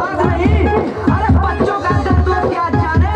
अरे बच्चों का दर्द क्या जाने।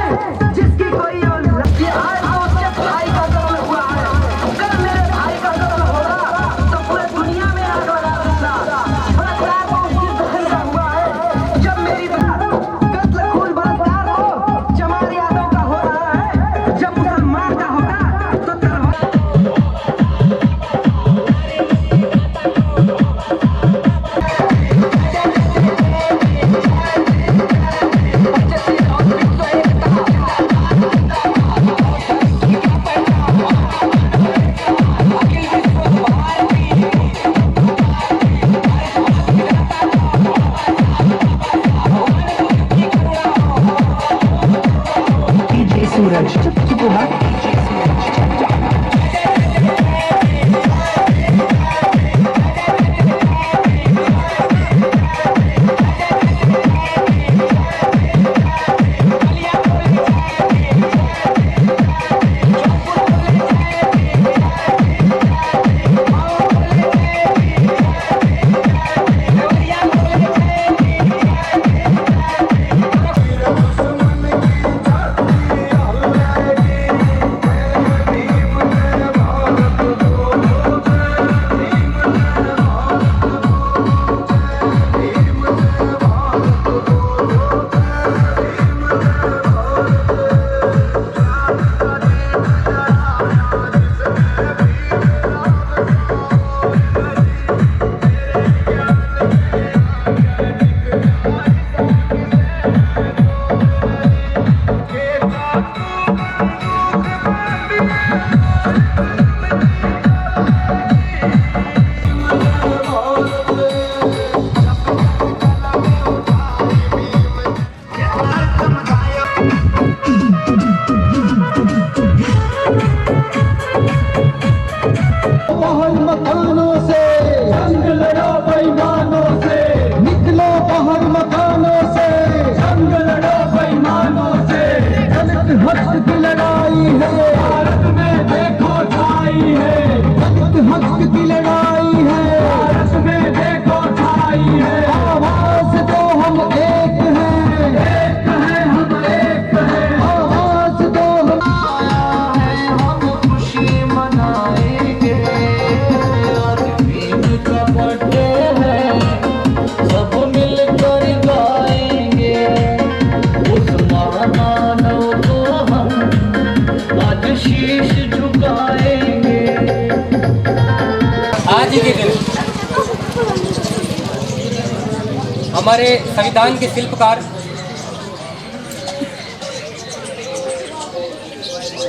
हमारे संविधान के शिल्पकार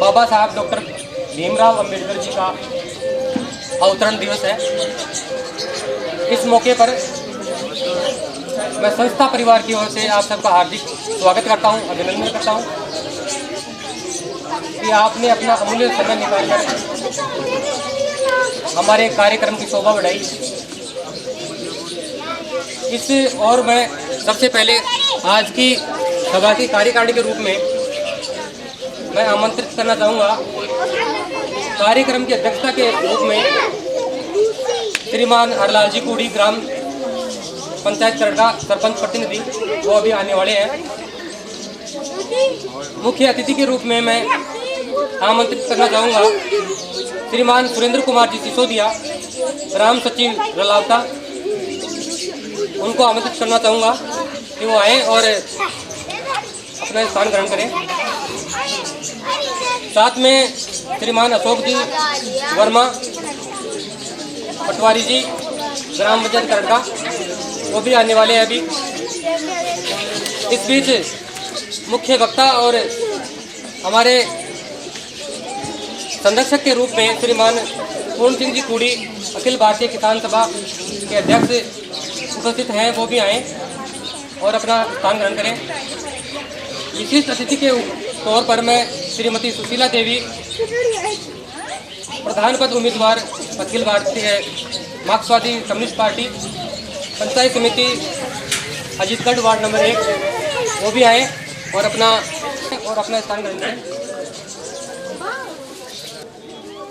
बाबा साहब डॉक्टर भीमराव अंबेडकर जी का अवतरण दिवस है। इस मौके पर मैं संस्था परिवार की ओर से आप सबका हार्दिक स्वागत करता हूं, अभिनंदन करता हूं कि आपने अपना अमूल्य समय निकालकर हमारे कार्यक्रम की शोभा बढ़ाई। और मैं सबसे पहले आज की सभा की कार्यकारिणी के रूप में मैं आमंत्रित करना चाहूँगा कार्यक्रम की अध्यक्षता के रूप में श्रीमान हरलाल जी कूड़ी, ग्राम पंचायत करड़ा सरपंच प्रतिनिधि, वो अभी आने वाले हैं। मुख्य अतिथि के रूप में मैं आमंत्रित करना चाहूँगा श्रीमान सुरेंद्र कुमार जी सिसोदिया, ग्राम सचिव रलावता। उनको आमंत्रित करना चाहूँगा कि वो आए और अपना स्थान ग्रहण करें। साथ में श्रीमान अशोक जी वर्मा पटवारी जी, ग्राम पंचायत करड़ा, वो भी आने वाले हैं अभी। इस बीच मुख्य वक्ता और हमारे संरक्षक के रूप में श्रीमान पूर्ण सिंह जी कूड़ी, अखिल भारतीय किसान सभा के अध्यक्ष उपस्थित हैं, वो भी आएँ और अपना स्थान ग्रहण करें। विशिष्ट अतिथि के तौर पर मैं श्रीमती सुशीला देवी, प्रधान पद उम्मीदवार अखिल भारतीय मार्क्सवादी कम्युनिस्ट पार्टी, पंचायत समिति अजीतगढ़ वार्ड नंबर 1, वो भी आए और अपना स्थान ग्रहण करें।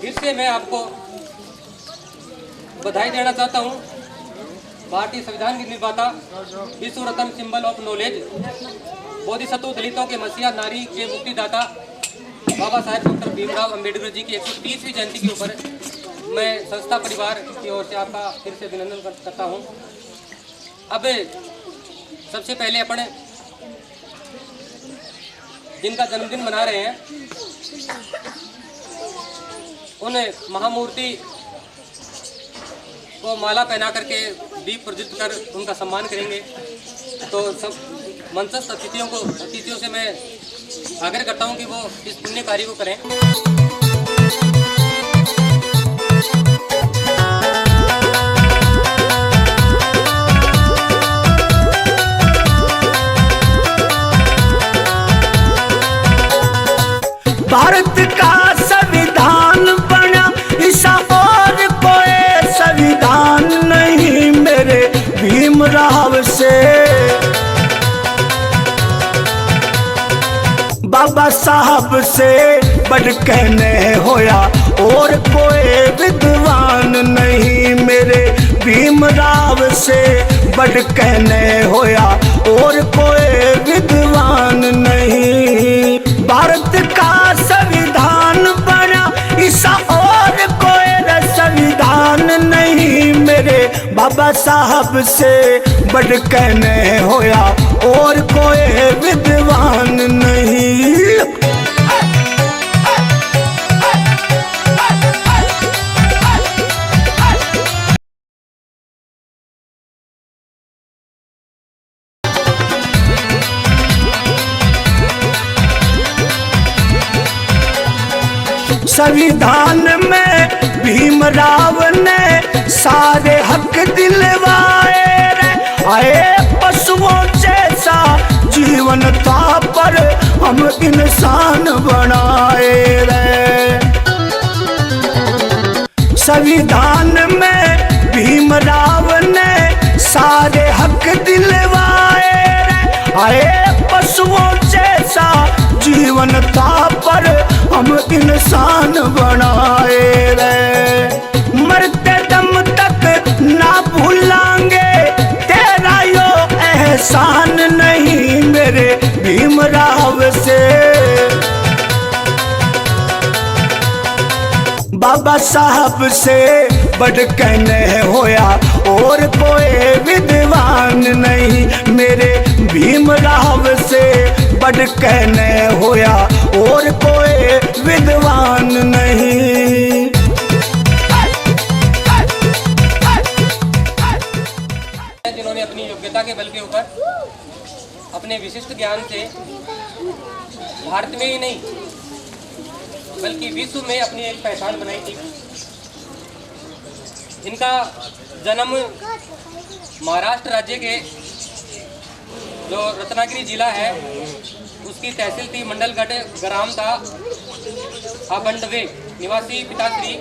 फिर से मैं आपको बधाई देना चाहता हूँ। भारतीय संविधान के निर्माता, विश्व रत्न, सिंबल ऑफ नॉलेज, बोधिसत्व, दलितों के मसीहा, नारी के मुक्तिदाता बाबा साहेब डॉक्टर भीमराव अंबेडकर जी की 130वीं जयंती के ऊपर मैं संस्था परिवार की ओर से आपका फिर से अभिनंदन करता हूं। अब सबसे पहले अपन जिनका जन्मदिन मना रहे हैं उन महामूर्ति को माला पहना करके दीप प्रज्वलित कर उनका सम्मान करेंगे। तो सब मंचस्थ अतिथियों से मैं आग्रह करता हूं कि वो इस पुण्य कार्य को करें। भारत का संविधान बना, ऐसा और कोई संविधान नहीं मेरे भीमराव से। बाबा साहब से बढ़ कहने होया और कोई विद्वान नहीं मेरे भीमराव से बढ़ कहने होया और कोई विद्वान नहीं। भारत का संविधान बना, ऐसा और कोई संविधान नहीं मेरे बाबा साहब से बढ़ कहने होया और कोई विद्वान नहीं। संविधान में भीमराव ने सारे हक दिलवाए रे, आए पशुओं जैसा जीवन था पर हम इंसान बनाए रे। संविधान में भीमराव ने सारे हक दिलवाए रे, आए पशुओं जैसा जीवन था पर हम इंसान बनाए रे। मरते दम तक ना भूलांगे तेरा यो एहसान नहीं मेरे भीमराव से। बाबा साहब से बढ़ कहने होया और कोई विद्वान नहीं मेरे भीमराव से बढ़ कहने होया और कोई विद्वान नहीं। जिन्होंने अपनी योग्यता के बल के ऊपर अपने विशिष्ट ज्ञान से भारत में ही नहीं बल्कि विश्व में अपनी एक पहचान बनाई थी। इनका जन्म महाराष्ट्र राज्य के जो रत्नागिरी जिला है उसकी तहसील थी मंडलगढ़, ग्राम था आबंडवे, निवासी पिताश्री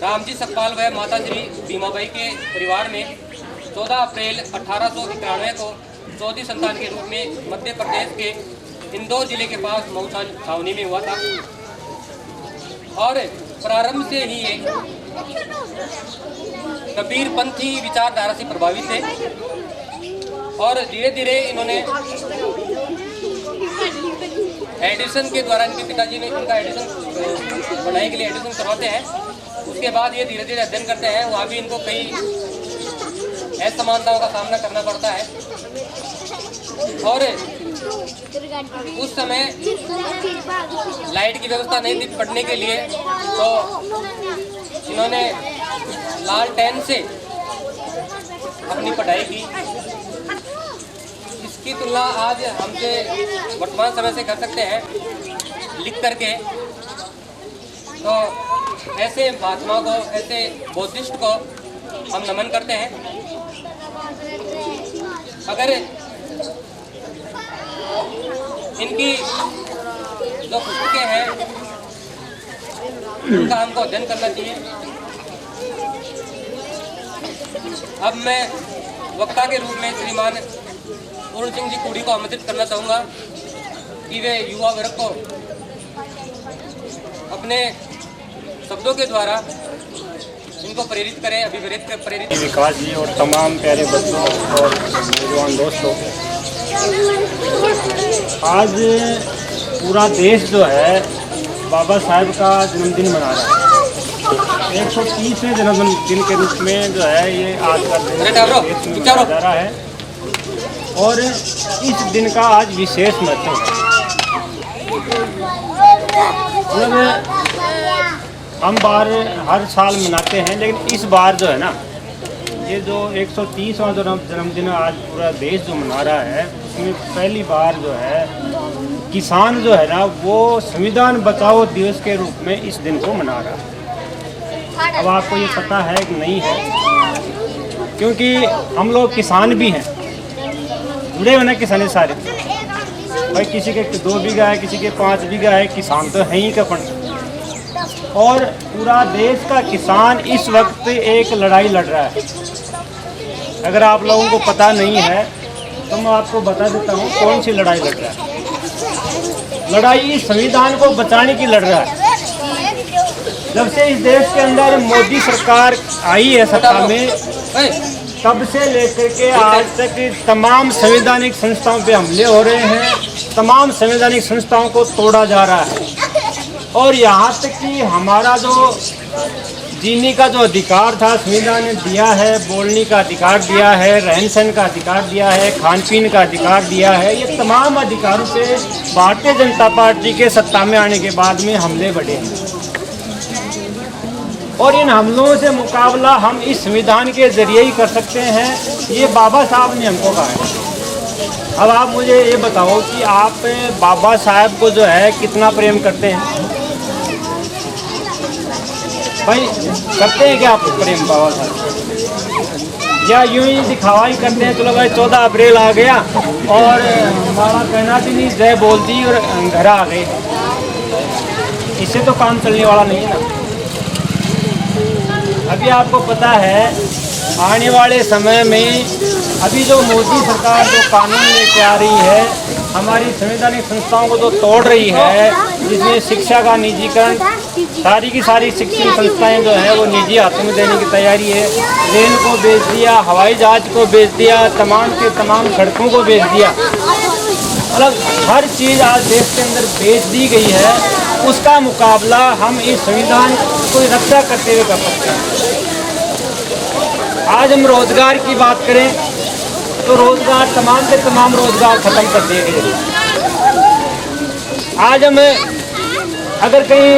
रामजी सकपाल व माताश्री भीमाबाई के परिवार में 14 अप्रैल 1891 को चौथी संतान के रूप में मध्य प्रदेश के इंदौर जिले के पास मऊसा छावनी में हुआ था। और प्रारंभ से ही ये कबीरपंथी विचारधारा से प्रभावित थे और धीरे धीरे इन्होंने एडिशन के द्वारा, इनके पिताजी ने इनका एडिशन पढ़ाई के लिए एडिशन करवाते हैं। उसके बाद ये धीरे धीरे अध्ययन करते हैं। वहाँ भी इनको कई असमानताओं का सामना करना पड़ता है और उस समय लाइट की व्यवस्था नहीं थी पढ़ने के लिए, तो इन्होंने लालटेन से अपनी पढ़ाई की। इसकी तुलना आज हमसे वर्तमान समय से कर सकते हैं लिख करके। तो ऐसे महात्मा को, ऐसे बौद्धिस्ट को हम नमन करते हैं। अगर इनकी जो पुस्तकें हैं उनका हमको अध्ययन करना चाहिए। अब मैं वक्ता के रूप में श्रीमान पूर्ण सिंह जी कुड़ी को आमंत्रित करना चाहूँगा कि वे युवा वर्ग को अपने शब्दों के द्वारा इनको प्रेरित करें, प्रेरित विकास जी और तमाम प्यारे बच्चों और नौजवान दोस्तों, आज पूरा देश जो है बाबा साहब का जन्मदिन मना रहा है। 130वें जन्मदिन के रूप में जो है ये आज का दिन देश में मनाया जा रहा है और इस दिन का आज विशेष महत्व है। मतलब हम बार हर साल मनाते हैं, लेकिन इस बार जो है ना, ये जो 130वां जन्मदिन आज पूरा देश जो मना रहा है, उसमें पहली बार जो है किसान जो है ना वो संविधान बचाओ दिवस के रूप में इस दिन को मना रहा है। अब आपको ये पता है कि नहीं है, क्योंकि हम लोग किसान भी हैं, जुड़े हुए ना किसान सारे। भाई किसी के 2 बीघा है, किसी के 5 बीघा है, किसान तो है ही कपन। और पूरा देश का किसान इस वक्त एक लड़ाई लड़ रहा है। अगर आप लोगों को पता नहीं है तो मैं आपको बता देता हूँ कौन सी लड़ाई लड़ रहा है। लड़ाई संविधान को बचाने की लड़ रहा है। जब से इस देश के अंदर मोदी सरकार आई है सत्ता में, तब से लेकर के आज तक तमाम संवैधानिक संस्थाओं पे हमले हो रहे हैं, तमाम संवैधानिक संस्थाओं को तोड़ा जा रहा है। और यहाँ तक कि हमारा जो जीने का जो अधिकार था संविधान ने दिया है, बोलने का अधिकार दिया है, रहन सहन का अधिकार दिया है, खान पीन का अधिकार दिया है, ये तमाम अधिकारों पे भारतीय जनता पार्टी के सत्ता में आने के बाद में हमले बढ़े हैं। और इन हमलों से मुकाबला हम इस संविधान के जरिए ही कर सकते हैं, ये बाबा साहब ने हमको कहा है। अब आप मुझे ये बताओ कि आप बाबा साहब को जो है कितना प्रेम करते हैं? भाई करते हैं क्या आप प्रेम बाबा साहब, या यूं ही दिखावा ही करते हैं? चलो भाई 14 अप्रैल आ गया और हमारा कहना भी नहीं, जय बोल दी और घर आ गए। इससे तो काम चलने वाला नहीं है ना। अभी आपको पता है आने वाले समय में अभी जो मोदी सरकार जो कानून लेके आ रही है, हमारी संवैधानिक संस्थाओं को जो तोड़ रही है, जिसमें शिक्षा का निजीकरण, सारी की सारी शिक्षण संस्थाएं जो है वो निजी हाथों में देने की तैयारी है। रेल को बेच दिया, हवाई जहाज को बेच दिया, तमाम के तमाम सड़कों को बेच दिया। मतलब हर चीज़ आज देश के अंदर बेच दी गई है। उसका मुकाबला हम इस संविधान को रक्षा करते हुए कर सकते हैं। आज हम रोजगार की बात करें तो रोजगार तमाम के तमाम रोजगार खत्म कर दिए गए। आज हम अगर कहीं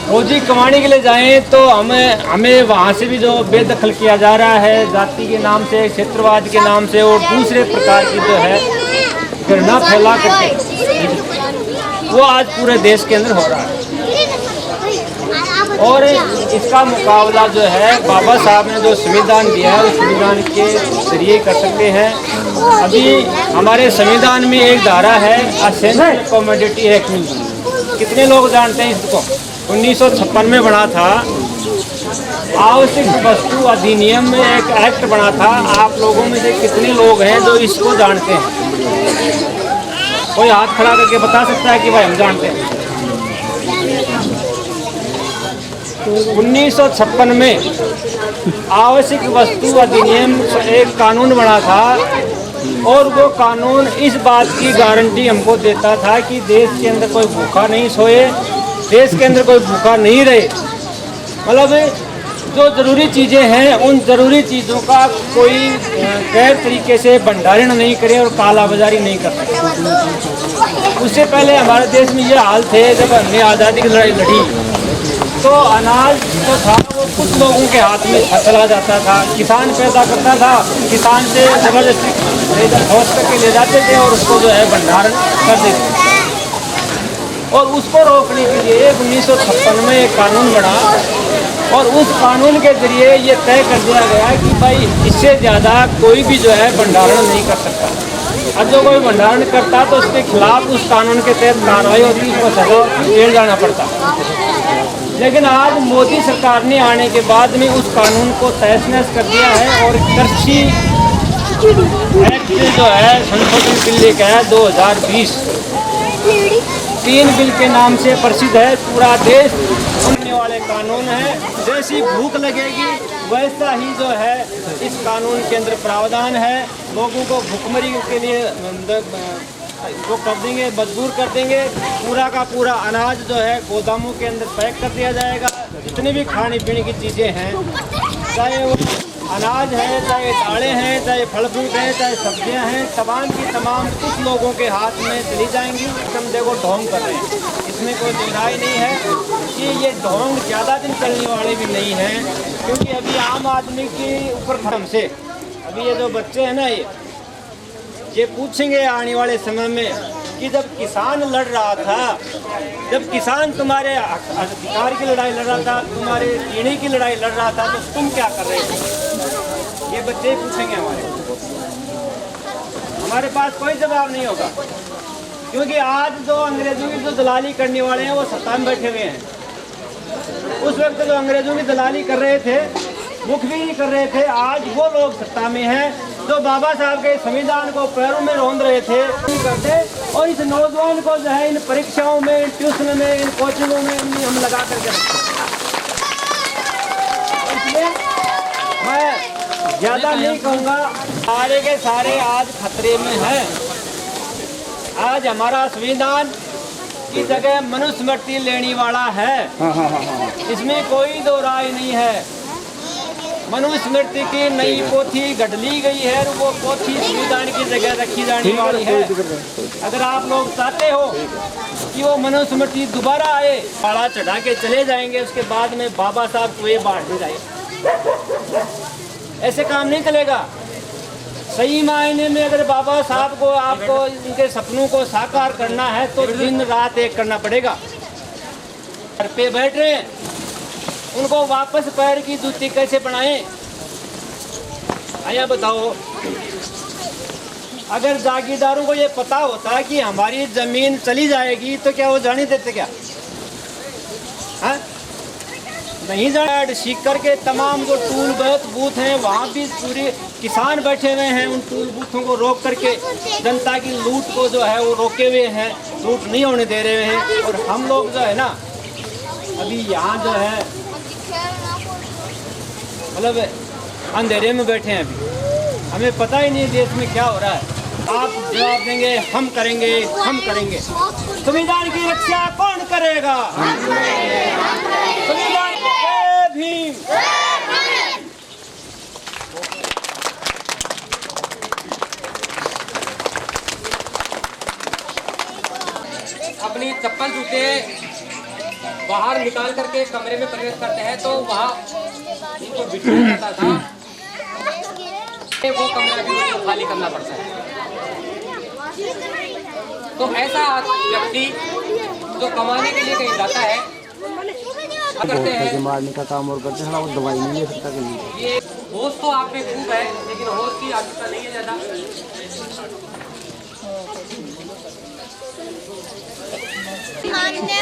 रोजी कमाने के लिए जाएं तो हमें वहाँ से भी जो बेदखल किया जा रहा है जाति के नाम से, क्षेत्रवाद के नाम से और दूसरे प्रकार की जो है घृणा फैला करके, वो आज पूरे देश के अंदर हो रहा है। और इसका मुकाबला जो है बाबा साहब ने जो संविधान दिया है उस संविधान के जरिए कर सकते हैं। अभी हमारे संविधान में एक धारा है एसेंशियल कमोडिटी एक्ट, कितने लोग जानते हैं इसको? 1956 में बना था। आवश्यक वस्तु अधिनियम में एक एक्ट बना था। आप लोगों में से कितने लोग हैं जो इसको जानते हैं? कोई हाथ खड़ा करके बता सकता है कि भाई हम जानते हैं? 1956 में आवश्यक वस्तु अधिनियम एक कानून बना था और वो कानून इस बात की गारंटी हमको देता था कि देश के अंदर कोई भूखा नहीं सोए, देश के अंदर कोई भूखा नहीं रहे। मतलब जो ज़रूरी चीज़ें हैं उन ज़रूरी चीज़ों का कोई गैर तरीके से भंडारण नहीं करे और काला बाजारी नहीं कर सकता। उससे पहले हमारे देश में ये हाल थे, जब हमने आज़ादी की लड़ाई लड़ी तो अनाज जो था वो कुछ लोगों के हाथ में चला जाता था। किसान पैदा करता था, किसान से ज़बरदस्ती ठोस करके ले जाते थे और उसको जो है भंडारण कर देते थे। और उसको रोकने के लिए 1956 में एक कानून बना और उस कानून के जरिए ये तय कर दिया गया कि भाई इससे ज़्यादा कोई भी जो है भंडारण नहीं कर सकता। अब जो कोई भंडारण करता तो उसके खिलाफ उस कानून के तहत कार्रवाई होती, उसको सजा जेल जाना पड़ता। लेकिन आज मोदी सरकार ने आने के बाद में उस कानून को तहस-नहस कर दिया है और कृषि एक्ट जो है संशोधन बिल लेकर आया 2020। 3 बिल के नाम से प्रसिद्ध है पूरा देश। होने वाले कानून है, जैसी भूख लगेगी वैसा ही जो है इस कानून के अंदर प्रावधान है। लोगों को भुखमरी के लिए वो कर देंगे, मजबूर कर देंगे। पूरा का पूरा अनाज जो है गोदामों के अंदर पैक कर दिया जाएगा। जितनी भी खाने पीने की चीज़ें हैं, चाहे वो अनाज है, चाहे दालें हैं, चाहे फल फ्रूट हैं, चाहे सब्जियां हैं, तमाम की तमाम कुछ लोगों के हाथ में चली जाएंगी। हम देखो ढोंग कर रहे हैं, इसमें कोई दुविधा नहीं है कि ये ढोंग ज़्यादा दिन चलने वाले भी नहीं हैं, क्योंकि अभी आम आदमी के ऊपर खत्म से अभी ये जो बच्चे हैं ना ये पूछेंगे आने वाले समय में कि जब किसान लड़ रहा था, जब किसान तुम्हारे अधिकार की लड़ाई लड़ रहा था, तुम्हारे जीने की लड़ाई लड़ रहा था, तो तुम क्या कर रहे थे? ये बच्चे पूछेंगे हमारे पास कोई जवाब नहीं होगा, क्योंकि आज जो अंग्रेजों की जो दलाली करने वाले हैं वो सत्ता में बैठे हुए हैं। उस वक्त जो अंग्रेजों की दलाली कर रहे थे, मुखबिरी कर रहे थे, आज वो लोग सत्ता में हैं जो बाबा साहब के संविधान को पैरों में रौंद रहे थे करते। और इस नौजवान को जो है इन परीक्षाओं में, ट्यूशन में, इन कोचिंगों में हम लगा करके रखते हैं। इसलिए मैं ज़्यादा नहीं कहूँगा, सारे के सारे आज खतरे में हैं। आज हमारा संविधान की जगह मनुस्मृति लेने वाला है, इसमें कोई दो राय नहीं है। मनुस्मृति की नई पोथी गढ़ ली गई है और वो पोथी संविधान की जगह रखी जाने वाली है। अगर आप लोग चाहते हो कि वो मनुस्मृति दोबारा आए, पाड़ा चढ़ा के चले जाएंगे, उसके बाद में बाबा साहब को ये बांट दी जाए, ऐसे काम नहीं चलेगा। सही मायने में अगर बाबा साहब को, आपको इनके सपनों को साकार करना है तो दिन रात एक करना पड़ेगा। घर पे बैठ रहे हैं, उनको वापस पैर की जूती कैसे बनाएं? आया बताओ। अगर जागीरदारों को ये पता होता कि हमारी जमीन चली जाएगी तो क्या वो जाने देते क्या? हाँ? नहीं जाने। सीकर के तमाम जो टूल बूथ हैं वहाँ भी पूरे किसान बैठे हुए हैं, उन टूल बूथों को रोक करके जनता की लूट को जो है वो रोके हुए हैं, लूट नहीं होने दे रहे हैं। और हम लोग जो है ना अभी यहाँ जो है मतलब अंधेरे में बैठे हैं, अभी हमें पता ही नहीं देश में क्या हो रहा है। आप जवाब देंगे हम करेंगे, हम करेंगे। संविधान की रक्षा कौन करेगा? संविधान जय भीम। अपनी चप्पल जूते बाहर निकाल करके कमरे में प्रवेश करते हैं तो वहाँ इनको बिठाया जाता था, वो कमरा भी उनको खाली करना पड़ता है। तो ऐसा व्यक्ति जो कमाने के लिए कहीं जाता है, करते हैं मारने का काम और करते हैं, वो दवाई नहीं ले सकता कहीं। ये होश तो आप में खूब है, लेकिन होश की आवश्यकता नहीं है ज्यादा। माननीय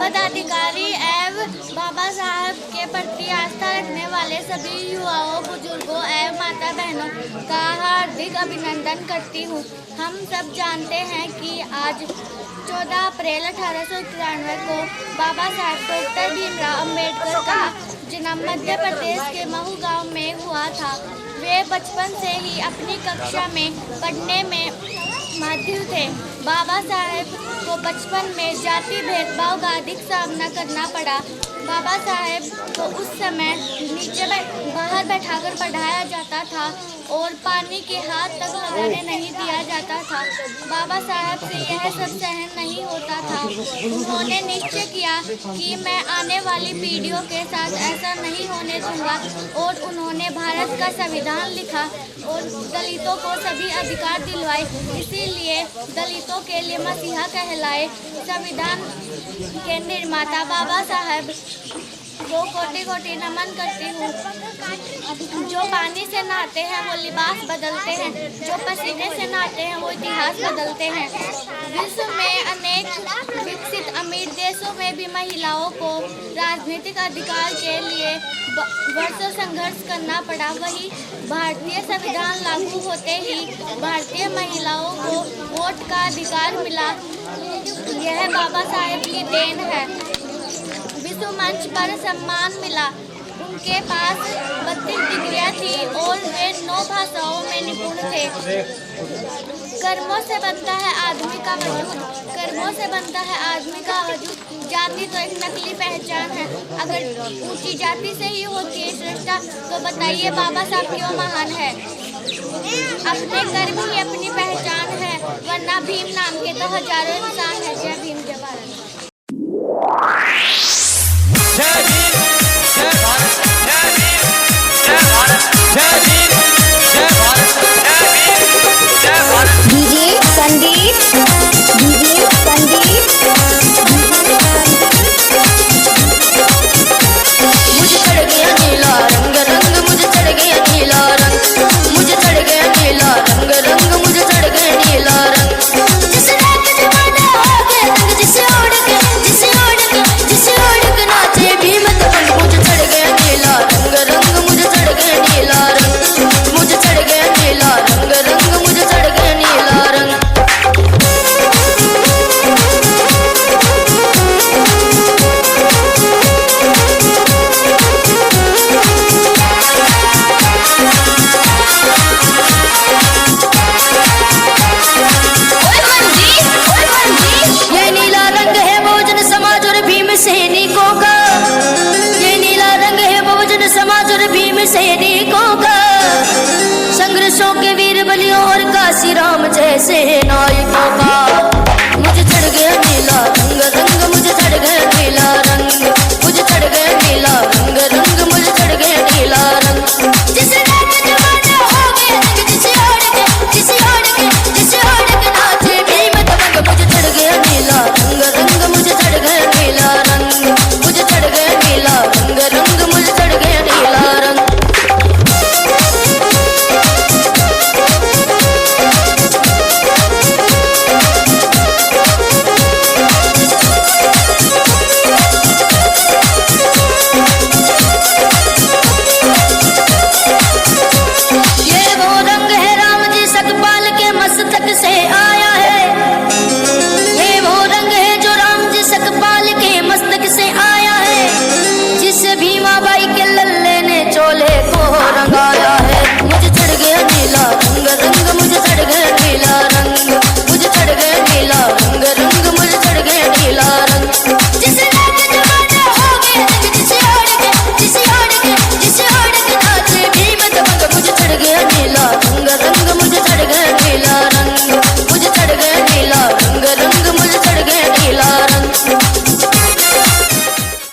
पदाधिकारी एवं बाबा साहब के प्रति आस्था रखने वाले सभी युवाओं, बुजुर्गों एवं माता बहनों का हार्दिक अभिनंदन करती हूँ। हम सब जानते हैं कि आज 14 अप्रैल 1893 को बाबा साहब डॉक्टर भीमराव अम्बेडकर का जन्म मध्य प्रदेश के महू गांव में हुआ था। वे बचपन से ही अपनी कक्षा में पढ़ने में माहिर थे। बाबा साहेब को बचपन में जाति भेदभाव का अधिक सामना करना पड़ा। बाबा साहेब को उस समय नीचे बाहर बैठाकर पढ़ाया जाता था और पानी के हाथ तक लगाने नहीं दिया जाता था। बाबा साहब से यह सब सहन नहीं होता था। उन्होंने निश्चय किया कि मैं आने वाली पीढ़ियों के साथ ऐसा नहीं होने दूंगा और उन्होंने भारत का संविधान लिखा और दलितों को सभी अधिकार दिलवाए। इसीलिए दलितों के लिए मसीहा कहलाए। संविधान के निर्माता बाबा साहब को कोटि कोटि नमन करती हूँ। जो पानी से नहाते हैं वो लिबास बदलते हैं, जो पसीने से नहाते हैं वो इतिहास बदलते हैं। विश्व में अनेक विकसित अमीर देशों में भी महिलाओं को राजनीतिक अधिकार के लिए वर्षों संघर्ष करना पड़ा। वही भारतीय संविधान लागू होते ही भारतीय महिलाओं को वोट का अधिकार मिला। यह बाबा साहेब की देन है। विश्व मंच पर सम्मान मिला। उनके पास 32 डिग्रियां थी और वे 9 भाषाओं में निपुण थे। कर्मों से बनता है आदमी का वजूद, कर्मों से बनता है आदमी का वजूद। जाति तो एक नकली पहचान है। अगर ऊंची जाति से ही होती है श्रेष्ठता तो बताइए बाबा साहब क्यों महान है। अपने कर्म ही अपनी पहचान है, वरना भीम नाम के तो हजारों इंसान है। जय भीम जय भारत। जय भीम जय भारत, जय भीम जय भारत, जय भीम जय भारत, जय भीम जय भारत। DJ Sandeep, DJ Sandeep. मुझे चढ़ गया नीला रंग रंग, मुझे चढ़ गया नीला रंग, मुझे चढ़ गया नीला रंग रंग, मुझे चढ़ गया नीला रंग। जिस रात जमाना हो गया रंग, जिसे ओढ़ के, जिसे ओढ़ के, जिसे ओढ़ के नाचे भीम तपन। मुझे चढ़ गया नीला रंग रंग, मुझे चढ़ गया नीला रंग, मुझे चढ़ गया नीला रंग रंग, मुझे चढ़ गया नीला रंग। ये नीला रंग है बहुजन समाज और भीम सैनिकों का। ये नीला रंग है बहुजन समाज और भीम सैनिकों का। संघर्षों के वीर बलियों और काशी राम जैसे नायक।